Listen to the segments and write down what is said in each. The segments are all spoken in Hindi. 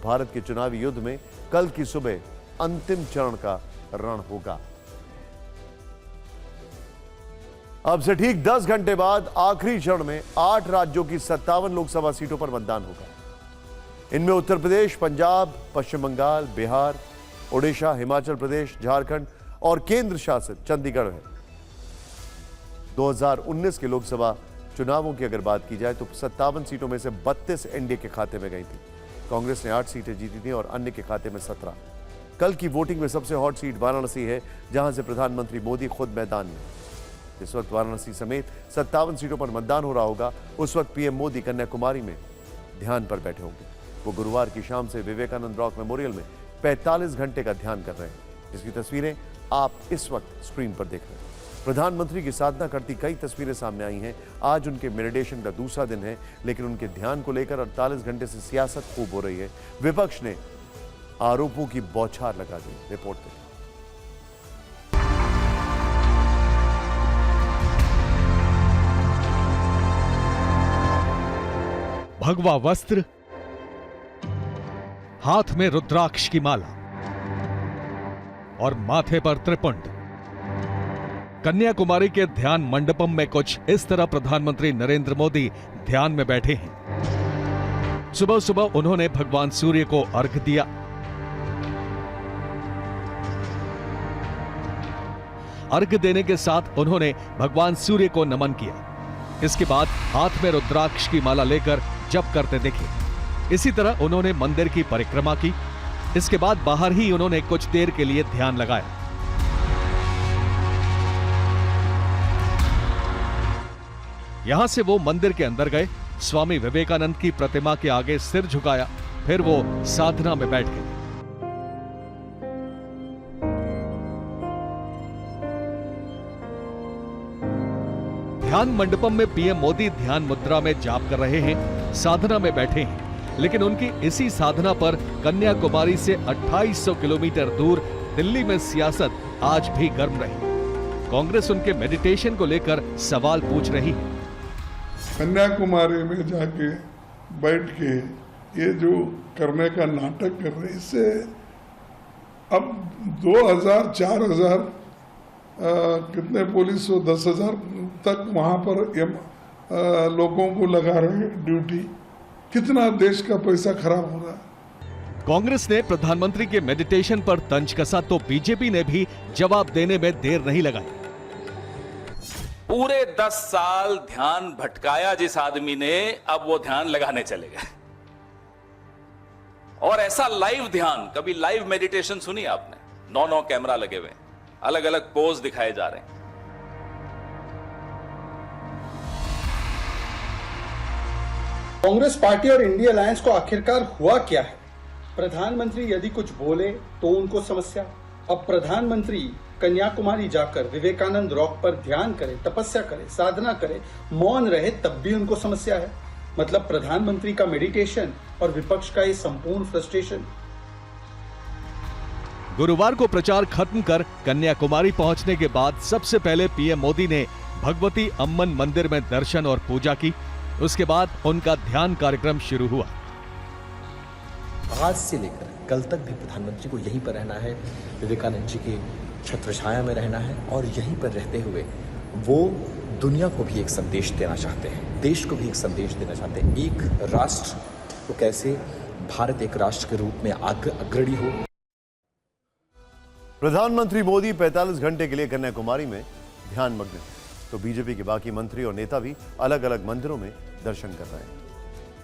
भारत के चुनावी युद्ध में कल की सुबह अंतिम चरण का रण होगा। अब से ठीक 10 घंटे बाद आखिरी चरण में 8 राज्यों की 57 लोकसभा सीटों पर मतदान होगा। इनमें उत्तर प्रदेश, पंजाब, पश्चिम बंगाल, बिहार, ओडिशा, हिमाचल प्रदेश, झारखंड और केंद्र शासित चंडीगढ़ है। 2019 के लोकसभा चुनावों की अगर बात की जाए तो 57 सीटों में से 32 एनडीए के खाते में गई थी। कांग्रेस ने 8 सीटें जीती थी और अन्य के खाते में 17। कल की वोटिंग में सबसे हॉट सीट वाराणसी है, जहां से प्रधानमंत्री मोदी खुद मैदान में। इस वक्त वाराणसी समेत 57 सीटों पर मतदान हो रहा होगा। उस वक्त पीएम मोदी कन्याकुमारी में ध्यान पर बैठे होंगे। वो गुरुवार की शाम से विवेकानंद रॉक मेमोरियल में 45 घंटे का ध्यान कर रहे हैं, जिसकी तस्वीरें आप इस वक्त स्क्रीन पर देख रहे हैं। प्रधानमंत्री की साधना करती कई तस्वीरें सामने आई हैं। आज उनके मेडिटेशन का दूसरा दिन है, लेकिन उनके ध्यान को लेकर 48 घंटे से सियासत खूब हो रही है। विपक्ष ने आरोपों की बौछार लगा दी। रिपोर्ट देखिए। भगवा वस्त्र, हाथ में रुद्राक्ष की माला और माथे पर त्रिपुंड। कन्याकुमारी के ध्यान मंडपम में कुछ इस तरह प्रधानमंत्री नरेंद्र मोदी ध्यान में बैठे हैं। सुबह सुबह उन्होंने भगवान सूर्य को अर्घ्य दिया। अर्घ्य देने के साथ उन्होंने भगवान सूर्य को नमन किया। इसके बाद हाथ में रुद्राक्ष की माला लेकर जप करते दिखे। इसी तरह उन्होंने मंदिर की परिक्रमा की। इसके बाद बाहर ही उन्होंने कुछ देर के लिए ध्यान लगाया। यहां से वो मंदिर के अंदर गए, स्वामी विवेकानंद की प्रतिमा के आगे सिर झुकाया, फिर वो साधना में बैठ गए। ध्यान मंडपम में पीएम मोदी ध्यान मुद्रा में जाप कर रहे हैं, साधना में बैठे हैं, लेकिन उनकी इसी साधना पर कन्याकुमारी से 2800 किलोमीटर दूर दिल्ली में सियासत आज भी गर्म रही। कांग्रेस उनके मेडिटेशन को लेकर सवाल पूछ रही है। कन्याकुमारी में जाके बैठ के ये जो करने का नाटक कर रहे, इससे अब 2000, 4000 कितने पुलिस हो 10,000 तक वहां पर लोगों को लगा रहे ड्यूटी। कितना देश का पैसा खराब हो रहा है। कांग्रेस ने प्रधानमंत्री के मेडिटेशन पर तंज कसा तो बीजेपी ने भी जवाब देने में देर नहीं लगाई। पूरे 10 साल ध्यान भटकाया जिस आदमी ने, अब वो ध्यान लगाने चले गए। और ऐसा लाइव ध्यान, कभी लाइव मेडिटेशन सुनी आपने? 9 कैमरा लगे हुए, अलग अलग पोज दिखाए जा रहे हैं। कांग्रेस पार्टी और इंडिया अलायंस को आखिरकार हुआ क्या है? प्रधानमंत्री यदि कुछ बोले तो उनको समस्या। अब प्रधानमंत्री कन्याकुमारी जाकर विवेकानंद रॉक पर ध्यान करे, तपस्या करे, साधना करे, मौन रहे, तब भी उनको समस्या है। मतलब प्रधानमंत्री का मेडिटेशन और विपक्ष का ये संपूर्ण फ्रस्ट्रेशन। गुरुवार को प्रचार खत्म कर कन्याकुमारी पहुंचने के बाद सबसे पहले पीएम मोदी ने भगवती अम्मन मंदिर में दर्शन और पूजा की। उसके बाद उनका ध्यान कार्यक्रम शुरू हुआ। आज से लेकर कल तक भी प्रधानमंत्री को यहीं पर रहना है, विवेकानंद जी के छत्रछाया में रहना है और यहीं पर रहते हुए वो दुनिया को भी एक संदेश देना चाहते हैं, देश को भी एक संदेश देना चाहते हैं। एक राष्ट्र तो कैसे भारत एक राष्ट्र के रूप में अग्रणी हो। प्रधानमंत्री मोदी 45 घंटे के लिए कन्याकुमारी में ध्यान मग्न हैं, तो बीजेपी के बाकी मंत्री और नेता भी अलग अलग मंदिरों में दर्शन कर रहे हैं।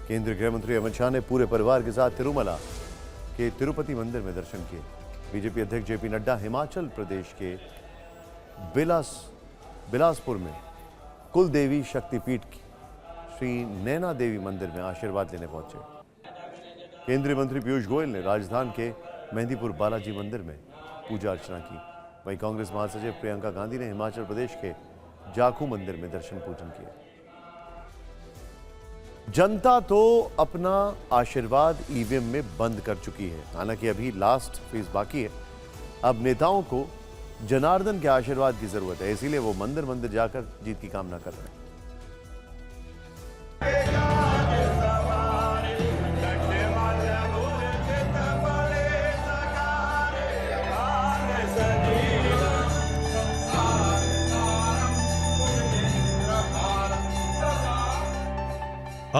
केंद्रीय गृह मंत्री अमित शाह ने पूरे परिवार के साथ तिरुमला के तिरुपति मंदिर में दर्शन किए। बीजेपी अध्यक्ष जेपी नड्डा हिमाचल प्रदेश के बिलासपुर में कुल देवी शक्तिपीठ की श्री नैना देवी मंदिर में आशीर्वाद लेने पहुंचे। केंद्रीय मंत्री पीयूष गोयल ने राजस्थान के मेहंदीपुर बालाजी मंदिर में पूजा अर्चना की। वहीं कांग्रेस महासचिव प्रियंका गांधी ने हिमाचल प्रदेश के जाखू मंदिर में दर्शन पूजन किए। जनता तो अपना आशीर्वाद ईवीएम में बंद कर चुकी है, हालांकि अभी लास्ट फेज बाकी है। अब नेताओं को जनार्दन के आशीर्वाद की जरूरत है, इसीलिए वो मंदिर मंदिर जाकर जीत की कामना कर रहे हैं।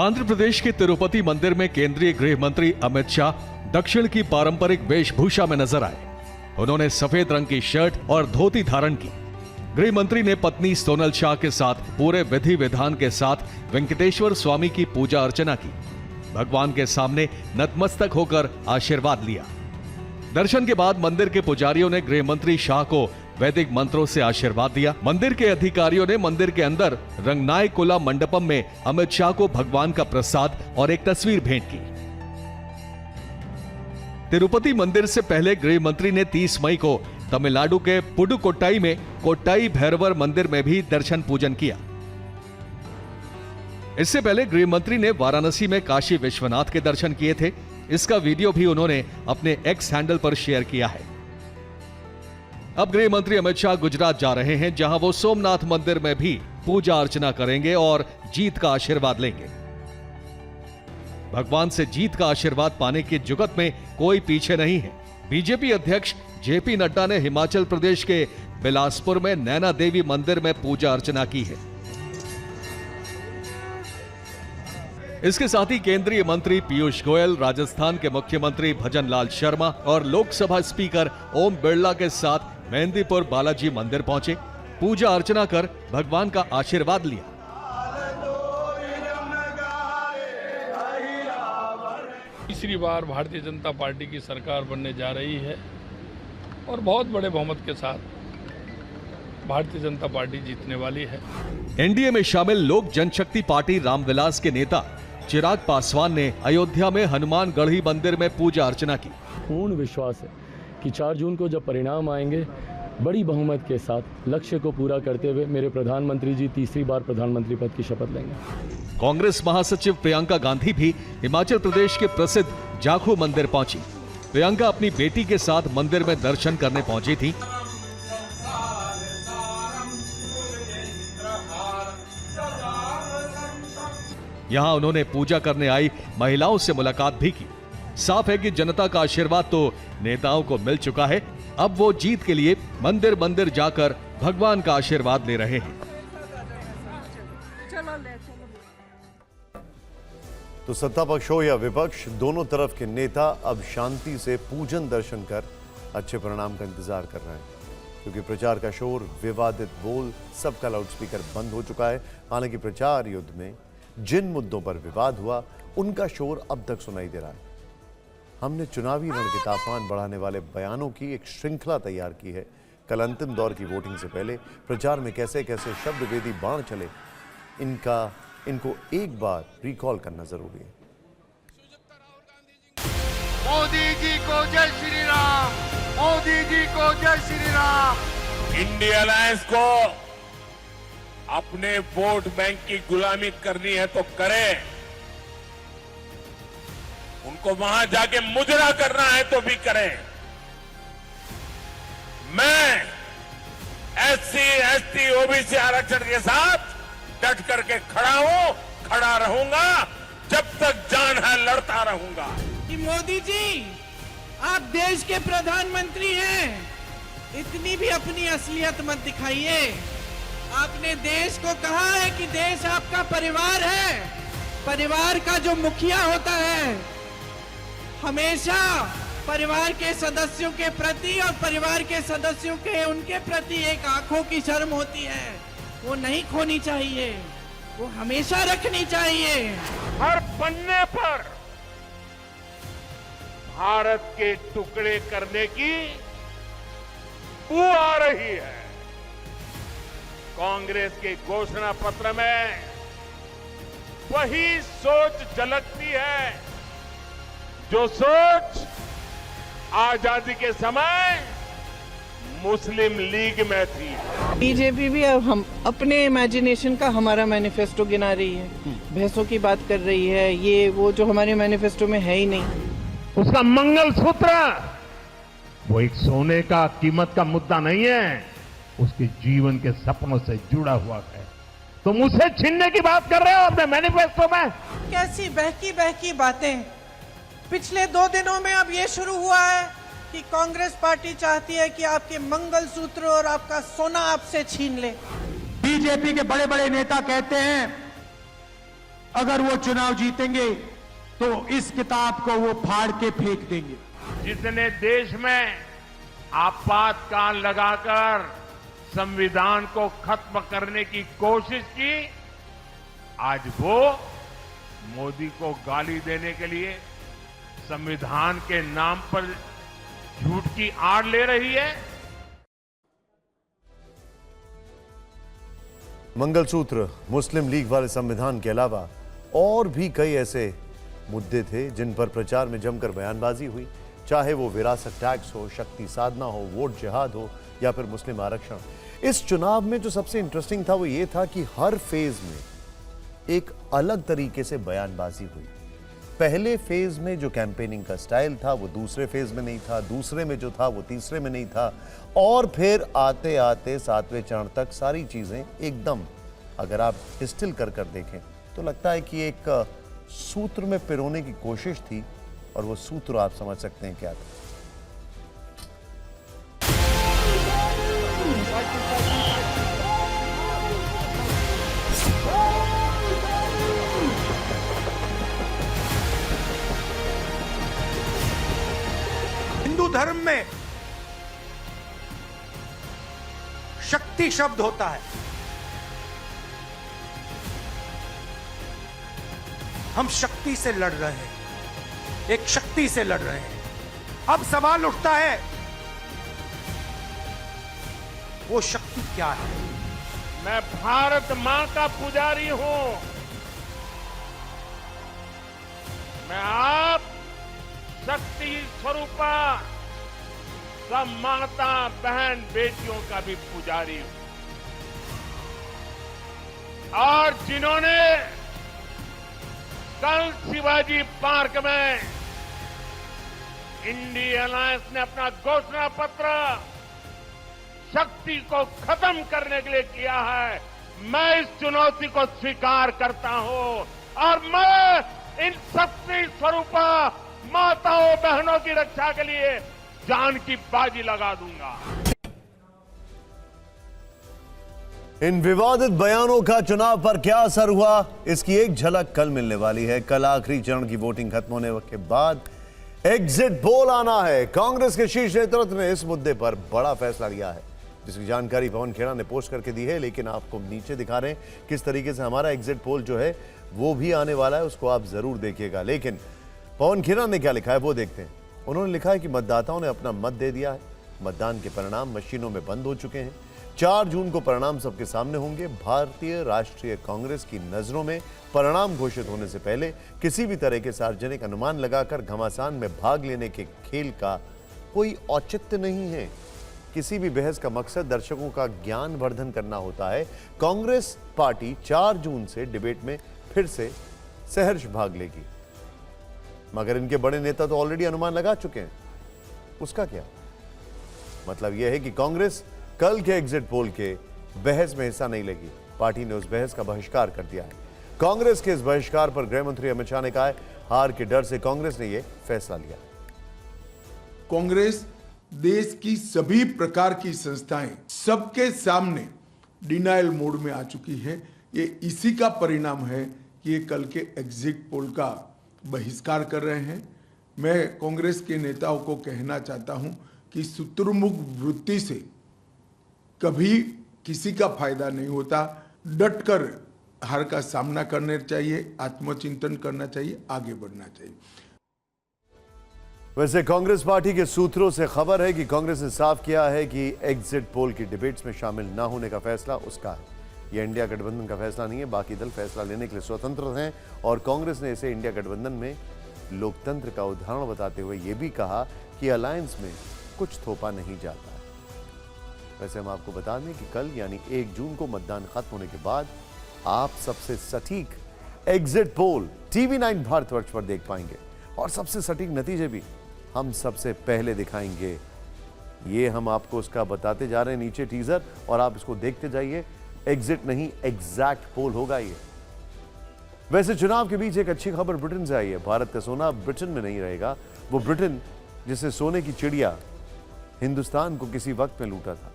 आंध्र प्रदेश के तिरुपति मंदिर में केंद्रीय गृह मंत्री अमित शाह दक्षिण की पारंपरिक वेशभूषा में नजर आए। उन्होंने सफेद रंग की शर्ट और धोती धारण की। गृह मंत्री ने पत्नी सोनल शाह के साथ पूरे विधि विधान के साथ वेंकटेश्वर स्वामी की पूजा अर्चना की। भगवान के सामने नतमस्तक होकर आशीर्वाद लिया। दर्शन के बाद मंदिर के पुजारियों ने गृह मंत्री शाह को वैदिक मंत्रों से आशीर्वाद दिया। मंदिर के अधिकारियों ने मंदिर के अंदर रंगनायकुला मंडपम में अमित शाह को भगवान का प्रसाद और एक तस्वीर भेंट की। तिरुपति मंदिर से पहले गृह मंत्री ने 30 मई को तमिलनाडु के पुडुकोट्टाई में कोट्टाई भैरवर मंदिर में भी दर्शन पूजन किया। इससे पहले गृह मंत्री ने वाराणसी में काशी विश्वनाथ के दर्शन किए थे। इसका वीडियो भी उन्होंने अपने एक्स हैंडल पर शेयर किया है। अब गृह मंत्री अमित शाह गुजरात जा रहे हैं, जहां वो सोमनाथ मंदिर में भी पूजा अर्चना करेंगे और जीत का आशीर्वाद लेंगे। भगवान से जीत का आशीर्वाद पाने की जुगत में कोई पीछे नहीं है। बीजेपी अध्यक्ष जेपी नड्डा ने हिमाचल प्रदेश के बिलासपुर में नैना देवी मंदिर में पूजा अर्चना की है। इसके साथ ही केंद्रीय मंत्री पीयूष गोयल, राजस्थान के मुख्यमंत्री भजन लाल शर्मा और लोकसभा स्पीकर ओम बिरला के साथ मेहंदीपुर बालाजी मंदिर पहुंचे। पूजा अर्चना कर भगवान का आशीर्वाद लिया। तीसरी बार भारतीय जनता पार्टी की सरकार बनने जा रही है और बहुत बड़े बहुमत के साथ भारतीय जनता पार्टी जीतने वाली है। एनडीए में शामिल लोक जनशक्ति पार्टी रामविलास के नेता चिराग पासवान ने अयोध्या में हनुमानगढ़ी मंदिर में पूजा अर्चना की। पूर्ण विश्वास है कि 4 जून को जब परिणाम आएंगे, बड़ी बहुमत के साथ लक्ष्य को पूरा करते हुए मेरे प्रधानमंत्री जी तीसरी बार प्रधानमंत्री पद की शपथ लेंगे। कांग्रेस महासचिव प्रियंका गांधी भी हिमाचल प्रदेश के प्रसिद्ध जाखू मंदिर पहुंची। प्रियंका अपनी बेटी के साथ मंदिर में दर्शन करने पहुंची थी। यहां उन्होंने पूजा करने आई महिलाओं से मुलाकात भी की। साफ है कि जनता का आशीर्वाद तो नेताओं को मिल चुका है। अब वो जीत के लिए मंदिर मंदिर जाकर भगवान का आशीर्वाद ले रहे हैं। तो सत्ता पक्ष हो या विपक्ष, दोनों तरफ के नेता अब शांति से पूजन दर्शन कर अच्छे परिणाम का इंतजार कर रहे हैं, क्योंकि प्रचार का शोर, विवादित बोल, सबका लाउडस्पीकर बंद हो चुका है। हालांकि प्रचार युद्ध में जिन मुद्दों पर विवाद हुआ, उनका शोर अब तक सुनाई दे रहा है। हमने चुनावी रण के तापमान बढ़ाने वाले बयानों की एक श्रृंखला तैयार की है। कल अंतिम दौर की वोटिंग से पहले प्रचार में कैसे कैसे शब्दवेदी बाण चले, इनको एक बार रिकॉल करना जरूरी है। मोदी जी को जय श्री राम, मोदी जी को जय श्री राम। इंडिया अलायंस को अपने वोट बैंक की गुलामी करनी है तो करें, उनको वहां जाके मुजरा करना है तो भी करें। मैं एससी, एसटी, ओबीसी आरक्षण के साथ डट करके खड़ा हूं, खड़ा रहूंगा, जब तक जान है लड़ता रहूंगा। कि मोदी जी आप देश के प्रधानमंत्री हैं, इतनी भी अपनी असलियत मत दिखाइए। आपने देश को कहा है कि देश आपका परिवार है। परिवार का जो मुखिया होता है हमेशा परिवार के सदस्यों के प्रति और परिवार के सदस्यों के उनके प्रति एक आंखों की शर्म होती है, वो नहीं खोनी चाहिए, वो हमेशा रखनी चाहिए। हर पन्ने पर भारत के टुकड़े करने की बू आ रही है। कांग्रेस के घोषणा पत्र में वही सोच झलकती है जो सोच आजादी के समय मुस्लिम लीग में थी। बीजेपी भी अब हम अपने इमेजिनेशन का हमारा मैनिफेस्टो गिना रही है, भैंसों की बात कर रही है, ये वो जो हमारे मैनिफेस्टो में है ही नहीं। उसका मंगलसूत्र वो एक सोने का कीमत का मुद्दा नहीं है, उसके जीवन के सपनों से जुड़ा हुआ है। तुम उसे छीनने की बात कर रहे हो अपने मैनिफेस्टो में। कैसी बहकी बहकी बातें। पिछले 2 दिनों में अब ये शुरू हुआ है कि कांग्रेस पार्टी चाहती है कि आपके मंगलसूत्र और आपका सोना आपसे छीन ले। बीजेपी के बड़े बड़े नेता कहते हैं अगर वो चुनाव जीतेंगे तो इस किताब को वो फाड़ के फेंक देंगे। जिसने देश में आपातकाल लगाकर संविधान को खत्म करने की कोशिश की, आज वो मोदी को गाली देने के लिए संविधान के नाम पर झूठ की आड़ ले रही है। मंगलसूत्र, मुस्लिम लीग वाले संविधान के अलावा और भी कई ऐसे मुद्दे थे जिन पर प्रचार में जमकर बयानबाजी हुई, चाहे वो विरासत टैक्स हो, शक्ति साधना हो, वोट जिहाद हो या फिर मुस्लिम आरक्षण। इस चुनाव में जो सबसे इंटरेस्टिंग था वो ये था कि हर फेज में एक अलग तरीके से बयानबाजी हुई। पहले फेज में जो कैंपेनिंग का स्टाइल था वो दूसरे फेज में नहीं था, दूसरे में जो था वो तीसरे में नहीं था, और फिर आते आते 7वें चरण तक सारी चीजें एकदम, अगर आप डिस्टिल कर देखें तो लगता है कि एक सूत्र में पिरोने की कोशिश थी, और वो सूत्र आप समझ सकते हैं क्या था। हिंदू धर्म में शक्ति शब्द होता है। हम शक्ति से लड़ रहे हैं, एक शक्ति से लड़ रहे हैं। अब सवाल उठता है वो शक्ति क्या है? मैं भारत मां का पुजारी हूं। मैं आप शक्ति स्वरूपा सब माता बहन बेटियों का भी पुजारी हूं। और जिन्होंने कल शिवाजी पार्क में इंडिया अलायंस ने अपना घोषणा पत्र शक्ति को खत्म करने के लिए किया है, मैं इस चुनौती को स्वीकार करता हूं और मैं इन शक्ति स्वरूपा माताओं बहनों की रक्षा के लिए जान की बाजी लगा दूंगा। इन विवादित बयानों का चुनाव पर क्या असर हुआ, इसकी एक झलक कल मिलने वाली है। कल आखिरी चरण की वोटिंग खत्म होने के बाद एग्जिट पोल आना है। कांग्रेस के शीर्ष नेतृत्व ने इस मुद्दे पर बड़ा फैसला लिया है, जिसकी जानकारी पवन खेड़ा ने पोस्ट करके दी है। लेकिन आपको नीचे दिखा रहे हैं किस तरीके से हमारा एग्जिट पोल जो है वो भी आने वाला है, उसको आप जरूर देखिएगा। लेकिन पवन खेड़ा ने क्या लिखा है वो देखते हैं। उन्होंने लिखा है कि मतदाताओं ने अपना मत दे दिया है, मतदान के परिणाम मशीनों में बंद हो चुके हैं। 4 जून को परिणाम सबके सामने होंगे। भारतीय राष्ट्रीय कांग्रेस की नजरों में परिणाम घोषित होने से पहले किसी भी तरह के सार्वजनिक अनुमान लगाकर घमासान में भाग लेने के खेल का कोई औचित्य नहीं है। किसी भी बहस का मकसद दर्शकों का ज्ञान वर्धन करना होता है। कांग्रेस पार्टी 4 जून से डिबेट में फिर से सहर्ष भाग लेगी, मगर इनके बड़े नेता तो ऑलरेडी अनुमान लगा चुके हैं। उसका क्या मतलब? यह है कि कांग्रेस कल के एग्जिट पोल के बहस में हिस्सा नहीं लेगी। पार्टी ने उस बहस का बहिष्कार कर दिया है। कांग्रेस के इस बहिष्कार पर गृह मंत्री अमित शाह ने कहा है, हार के डर से कांग्रेस ने यह फैसला लिया। कांग्रेस देश की सभी प्रकार की संस्थाएं सबके सामने डिनायल मोड में आ चुकी है। ये इसी का परिणाम है कि ये कल के एग्जिट पोल का बहिष्कार कर रहे हैं। मैं कांग्रेस के नेताओं को कहना चाहता हूं कि शुतुरमुर्ग वृत्ति से कभी किसी का फायदा नहीं होता। डटकर हार का सामना करना चाहिए, आत्मचिंतन करना चाहिए, आगे बढ़ना चाहिए। वैसे कांग्रेस पार्टी के सूत्रों से खबर है कि कांग्रेस ने साफ किया है कि एग्जिट पोल की डिबेट्स में शामिल ना होने का फैसला उसका है। यह इंडिया गठबंधन का फैसला नहीं है। बाकी दल फैसला लेने के लिए स्वतंत्र हैं, और कांग्रेस ने इसे इंडिया गठबंधन में लोकतंत्र का उदाहरण बताते हुए यह भी कहा कि अलायंस में कुछ थोपा नहीं जाता है। वैसे हम आपको बता दें कि कल यानी 1 जून को मतदान खत्म होने के बाद आप सबसे सटीक एग्जिट पोल TV9 भारतवर्ष पर देख पाएंगे, और सबसे सटीक नतीजे भी हम सबसे पहले दिखाएंगे। ये हम आपको उसका बताते जा रहे हैं, नीचे टीजर, और आप इसको देखते जाइए। एग्जिट नहीं, एग्जैक्ट पोल होगा ये। वैसे चुनाव के बीच एक अच्छी खबर ब्रिटेन से आई है। भारत का सोना ब्रिटेन में नहीं रहेगा। वो ब्रिटेन जिसे सोने की चिड़िया हिंदुस्तान को किसी वक्त में लूटा था,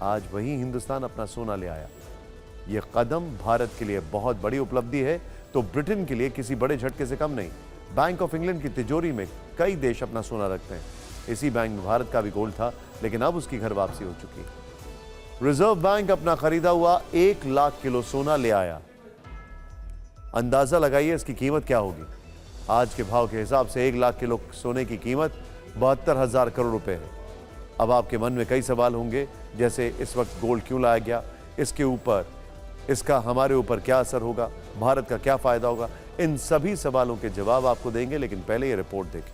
आज वही हिंदुस्तान अपना सोना ले आया। यह कदम भारत के लिए बहुत बड़ी उपलब्धि है। तो तो ब्रिटेन के लिए किसी बड़े झटके से कम नहीं। बैंक ऑफ इंग्लैंड की तिजोरी में कई देश अपना सोना रखते हैं। इसी बैंक में भारत का भी गोल्ड था, लेकिन अब उसकी घर वापसी हो चुकी है। रिजर्व बैंक अपना खरीदा हुआ 1 लाख किलो सोना ले आया। अंदाजा लगाइए इसकी कीमत क्या होगी। आज के भाव के हिसाब से 1 लाख किलो सोने की कीमत 72,000 करोड़ रुपए है। अब आपके मन में कई सवाल होंगे, जैसे इस वक्त गोल्ड क्यों लाया गया, इसके ऊपर इसका हमारे ऊपर क्या असर होगा, भारत का क्या फायदा होगा। इन सभी सवालों के जवाब आपको देंगे, लेकिन पहले ये रिपोर्ट देखें।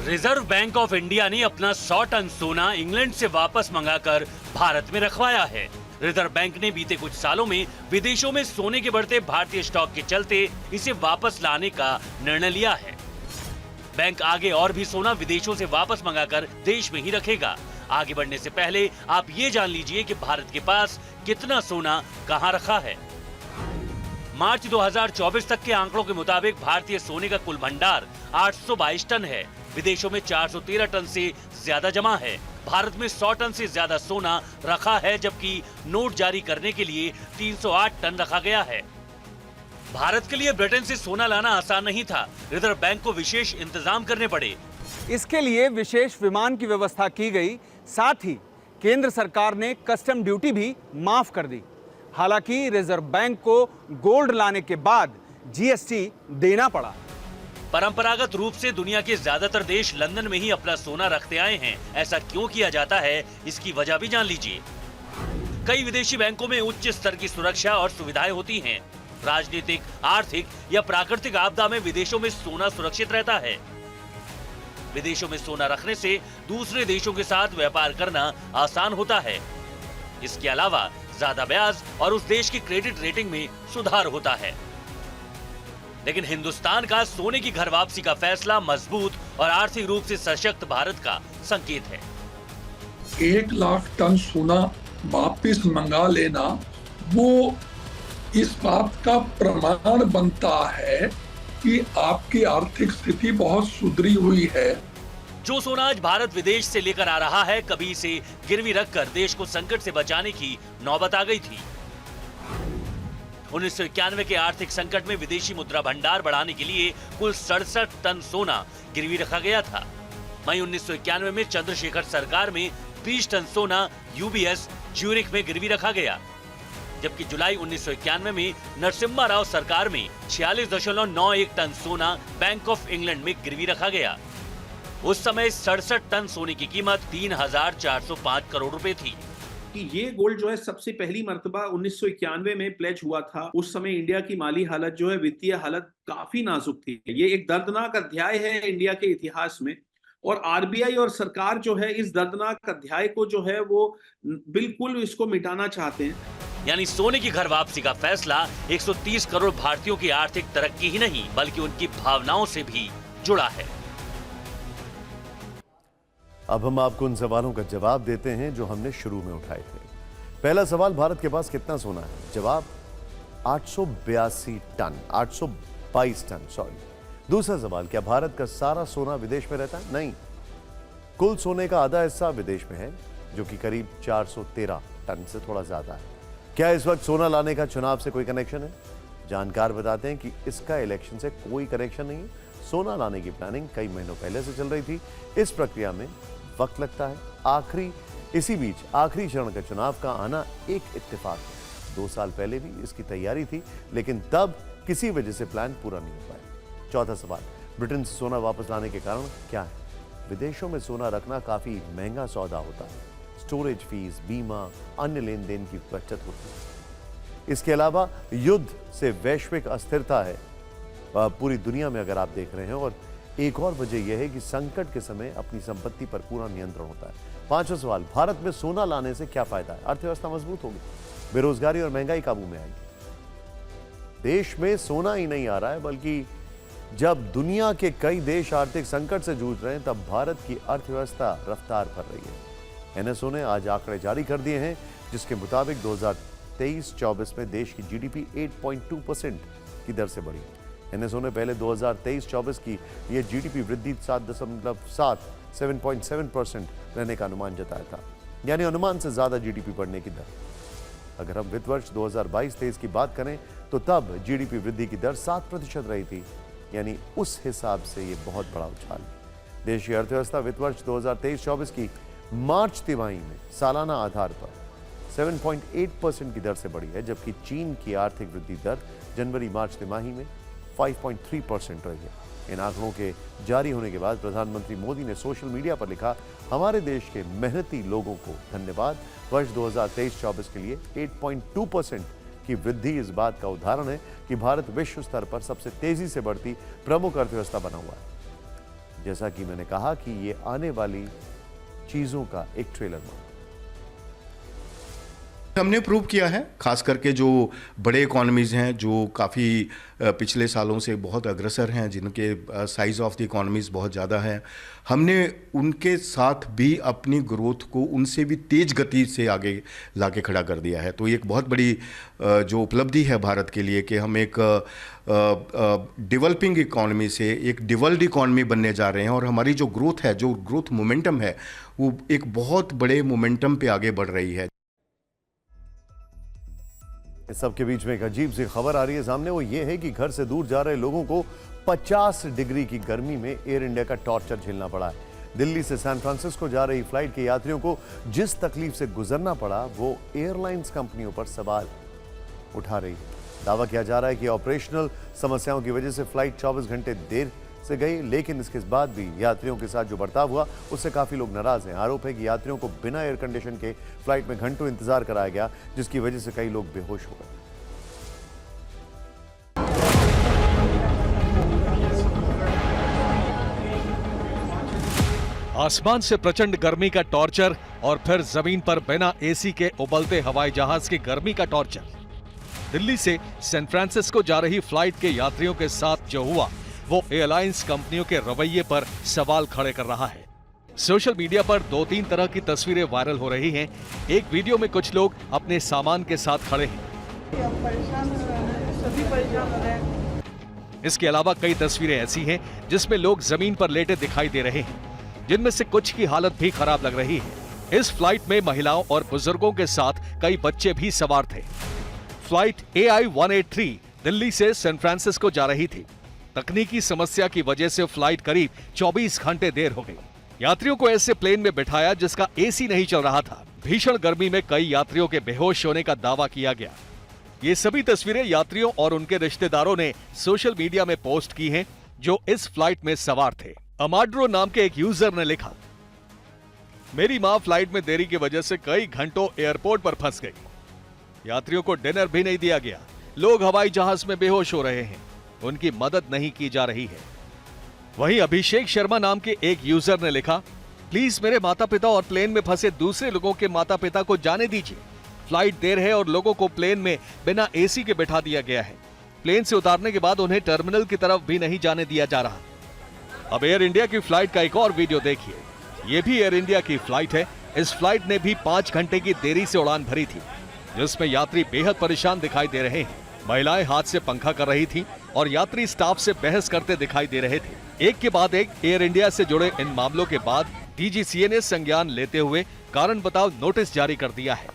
रिजर्व बैंक ऑफ इंडिया ने अपना 100 टन सोना इंग्लैंड से वापस मंगाकर भारत में रखवाया है। रिजर्व बैंक ने बीते कुछ सालों में विदेशों में सोने के बढ़ते भारतीय स्टॉक के चलते इसे वापस लाने का निर्णय लिया है। बैंक आगे और भी सोना विदेशों से वापस मंगाकर देश में ही रखेगा। आगे बढ़ने से पहले आप ये जान लीजिए कि भारत के पास कितना सोना कहां रखा है। मार्च 2024 तक के आंकड़ों के मुताबिक भारतीय सोने का कुल भंडार 822 टन है। विदेशों में 413 टन से ज्यादा जमा है। भारत में 100 टन से ज्यादा सोना रखा है, जबकि नोट जारी करने के लिए 308 टन रखा गया है। भारत के लिए ब्रिटेन से सोना लाना आसान नहीं था। रिजर्व बैंक को विशेष इंतजाम करने पड़े। इसके लिए विशेष विमान की व्यवस्था की गई। साथ ही केंद्र सरकार ने कस्टम ड्यूटी भी माफ कर दी। हालांकि रिजर्व बैंक को गोल्ड लाने के बाद जीएसटी देना पड़ा। परंपरागत रूप से दुनिया के ज्यादातर देश लंदन में ही अपना सोना रखते आए हैं। ऐसा क्यों किया जाता है, इसकी वजह भी जान लीजिए। कई विदेशी बैंकों में उच्च स्तर की सुरक्षा और सुविधाएं होती हैं। राजनीतिक, आर्थिक या प्राकृतिक आपदा में विदेशों में सोना सुरक्षित रहता है। विदेशों में सोना रखने से दूसरे देशों के साथ व्यापार करना आसान होता है। इसके अलावा ज्यादा ब्याज और उस देश की क्रेडिट रेटिंग में सुधार होता है। लेकिन हिंदुस्तान का सोने की घर वापसी का फैसला मजबूत और आर्थिक रूप से सशक्त भारत का संकेत है। 1 लाख टन सोना वापिस मंगा लेना वो इस बात का प्रमाण बनता है कि आपकी आर्थिक स्थिति बहुत सुधरी हुई है। जो सोना आज भारत विदेश से लेकर आ रहा है, कभी इसे गिरवी रखकर देश को संकट से बचाने की नौबत आ गई थी। 1991 के आर्थिक संकट में विदेशी मुद्रा भंडार बढ़ाने के लिए कुल 67 टन सोना गिरवी रखा गया था। मई 1991 में चंद्रशेखर सरकार में 20 टन सोना यूबीएस ज्यूरिख में गिरवी रखा गया, जबकि जुलाई 1991 में नरसिम्हा राव सरकार में 46.91 टन सोना बैंक ऑफ इंग्लैंड में गिरवी रखा गया। उस समय 67 टन सोने की कीमत 3,405 करोड़ रुपए थी। कि ये गोल्ड जो है सबसे पहली मर्तबा 1991 में प्लेज हुआ था। उस समय इंडिया की माली हालत जो है, वित्तीय हालत काफी नाजुक थी। ये एक दर्दनाक अध्याय है इंडिया के इतिहास में, और आरबीआई और सरकार जो है इस दर्दनाक अध्याय को जो है वो बिल्कुल इसको मिटाना चाहते हैं। यानी सोने की घर वापसी का फैसला 130 करोड़ भारतीयों की आर्थिक तरक्की ही नहीं, बल्कि उनकी भावनाओं से भी जुड़ा है। अब हम आपको उन सवालों का जवाब देते हैं जो हमने शुरू में उठाए थे। पहला सवाल, भारत के पास कितना सोना है? जवाब 882 टन, 822 टन, सॉरी। दूसरा सवाल, क्या भारत का सारा सोना विदेश में रहता है? नहीं, कुल सोने का आधा हिस्सा विदेश में है, जो कि करीब 413 टन से थोड़ा ज्यादा है। क्या इस वक्त सोना लाने का चुनाव से कोई कनेक्शन है? जानकार बताते हैं कि इसका इलेक्शन से कोई कनेक्शन नहीं है। सोना लाने की प्लानिंग कई महीनों पहले से चल रही थी। इस प्रक्रिया में वक्त लगता है। इसी बीच आखिरी चरण का चुनाव का आना एक इत्तेफाक है। 2 साल पहले भी इसकी तैयारी थी, लेकिन तब किसी वजह से प्लान पूरा नहीं हो पाया। चौथा सवाल, ब्रिटेन से सोना वापस लाने के कारण क्या है? विदेशों में सोना रखना काफी महंगा सौदा होता है। स्टोरेज फीस, बीमा, अन्य लेन देन की बचत होती है। इसके अलावा युद्ध से वैश्विक अस्थिरता है पूरी दुनिया में, अगर आप देख रहे हैं। और एक और वजह यह है कि संकट के समय अपनी संपत्ति पर पूरा नियंत्रण होता है। पांचवा सवाल, भारत में सोना लाने से क्या फायदा है? अर्थव्यवस्था मजबूत होगी, बेरोजगारी और महंगाई काबू में आएगी। देश में सोना ही नहीं आ रहा है, बल्कि जब दुनिया के कई देश आर्थिक संकट से जूझ रहे हैं, तब भारत की अर्थव्यवस्था रफ्तार पर रही है। एनएसओ ने आज आंकड़े जारी कर दिए हैं, जिसके मुताबिक 2023-24 में देश की जीडीपी 8.2% की दर से बढ़ी। एनएसओ ने पहले 2023-24 की यह जीडीपी वृद्धि 7.7% रहने का अनुमान जताया था। यानी अनुमान से ज्यादा जीडीपी बढ़ने की दर। अगर हम वित्त वर्ष 2022-23 की बात करें तो तब जीडीपी वृद्धि की दर 7% रही थी, यानी उस हिसाब से यह बहुत बड़ा उछाल है। देश की अर्थव्यवस्था वित्त वर्ष 2023-24 की मार्च तिमाही में सालाना आधार पर 7.8% की दर से बढ़ी है, जबकि चीन की आर्थिक वृद्धि दर जनवरी मार्च तिमाही में 5.3% रही है। इन आंकड़ों के जारी होने के बाद प्रधानमंत्री मोदी ने सोशल मीडिया पर लिखा, हमारे देश के मेहनती लोगों को धन्यवाद। वर्ष 2023-24 के लिए 8.2% की वृद्धि इस बात का उदाहरण है कि भारत विश्व स्तर पर सबसे तेजी से बढ़ती प्रमुख अर्थव्यवस्था बना हुआ है। जैसा कि मैंने कहा कि ये आने वाली चीजों का एक ट्रेलर मानो। हमने प्रूव किया है, खास करके जो बड़े इकोनॉमीज़ हैं जो काफ़ी पिछले सालों से बहुत अग्रसर हैं, जिनके साइज़ ऑफ द इकोनॉमीज़ बहुत ज़्यादा है, हमने उनके साथ भी अपनी ग्रोथ को उनसे भी तेज़ गति से आगे लाके खड़ा कर दिया है। तो ये एक बहुत बड़ी जो उपलब्धि है भारत के लिए कि हम एक डेवलपिंग इकोनॉमी से एक डेवलप्ड इकोनॉमी बनने जा रहे हैं, और हमारी जो ग्रोथ है, जो ग्रोथ मोमेंटम है, वो एक बहुत बड़े मोमेंटम पे आगे बढ़ रही है। इस सबके बीच में एक अजीब सी खबर आ रही है सामने, वो ये है कि घर से दूर जा रहे लोगों को 50 डिग्री की गर्मी में एयर इंडिया का टॉर्चर झेलना पड़ा है। दिल्ली से सैन फ्रांसिस्को जा रही फ्लाइट के यात्रियों को जिस तकलीफ से गुजरना पड़ा, वो एयरलाइंस कंपनियों पर सवाल उठा रही है। दावा किया जा रहा है कि ऑपरेशनल समस्याओं की वजह से फ्लाइट 24 घंटे देर से गई, लेकिन इसके बाद भी यात्रियों के साथ जो बर्ताव हुआ उससे काफी लोग नाराज हैं। आरोप है कि यात्रियों को बिना एयर कंडीशन के फ्लाइट में घंटों इंतजार कराया गया, जिसकी वजह से कई लोग बेहोश हो गए। आसमान से प्रचंड गर्मी का टॉर्चर और फिर जमीन पर बिना एसी के उबलते हवाई जहाज की गर्मी का टॉर्चर। दिल्ली से सैन फ्रांसिस्को जा रही फ्लाइट के यात्रियों के साथ जो हुआ वो एयरलाइंस कंपनियों के रवैये पर सवाल खड़े कर रहा है। सोशल मीडिया पर 2-3 तरह की तस्वीरें वायरल हो रही हैं। एक वीडियो में कुछ लोग अपने सामान के साथ खड़े हैं। इसके अलावा कई तस्वीरें ऐसी हैं जिसमें लोग जमीन पर लेटे दिखाई दे रहे हैं, जिनमें से कुछ की हालत भी खराब लग रही है। इस फ्लाइट में महिलाओं और बुजुर्गों के साथ कई बच्चे भी सवार थे। फ्लाइट AI-183 दिल्ली से सैन फ्रांसिस्को जा रही थी। तकनीकी समस्या की वजह से फ्लाइट करीब 24 घंटे देर हो गई। यात्रियों को ऐसे प्लेन में बिठाया जिसका एसी नहीं चल रहा था। भीषण गर्मी में कई यात्रियों के बेहोश होने का दावा किया गया। ये सभी तस्वीरें यात्रियों और उनके रिश्तेदारों ने सोशल मीडिया में पोस्ट की हैं, जो इस फ्लाइट में सवार थे। अमाड्रो नाम के एक यूजर ने लिखा, मेरी मां फ्लाइट में देरी की वजह से कई घंटों एयरपोर्ट पर फंस गई। यात्रियों को डिनर भी नहीं दिया गया। लोग हवाई जहाज में बेहोश हो रहे हैं, उनकी मदद नहीं की जा रही है। वहीं अभिषेक शर्मा नाम के एक यूजर ने लिखा, प्लीज मेरे माता पिता और प्लेन में फंसे दूसरे लोगों के माता पिता को जाने दीजिए। फ्लाइट देर है और लोगों को प्लेन में बिना एसी के बैठा दिया गया है। प्लेन से उतारने के बाद उन्हें टर्मिनल की तरफ भी नहीं जाने दिया जा रहा। अब एयर इंडिया की फ्लाइट का एक और वीडियो देखिए। ये भी एयर इंडिया की फ्लाइट है। इस फ्लाइट ने भी 5 घंटे की देरी से उड़ान भरी थी, जिसमें यात्री बेहद परेशान दिखाई दे रहे हैं। महिलाएं हाथ से पंखा कर रही थी और यात्री स्टाफ से बहस करते दिखाई दे रहे थे। एक के बाद एक एयर इंडिया से जुड़े इन मामलों के बाद DGCA ने संज्ञान लेते हुए कारण बताओ नोटिस जारी कर दिया है।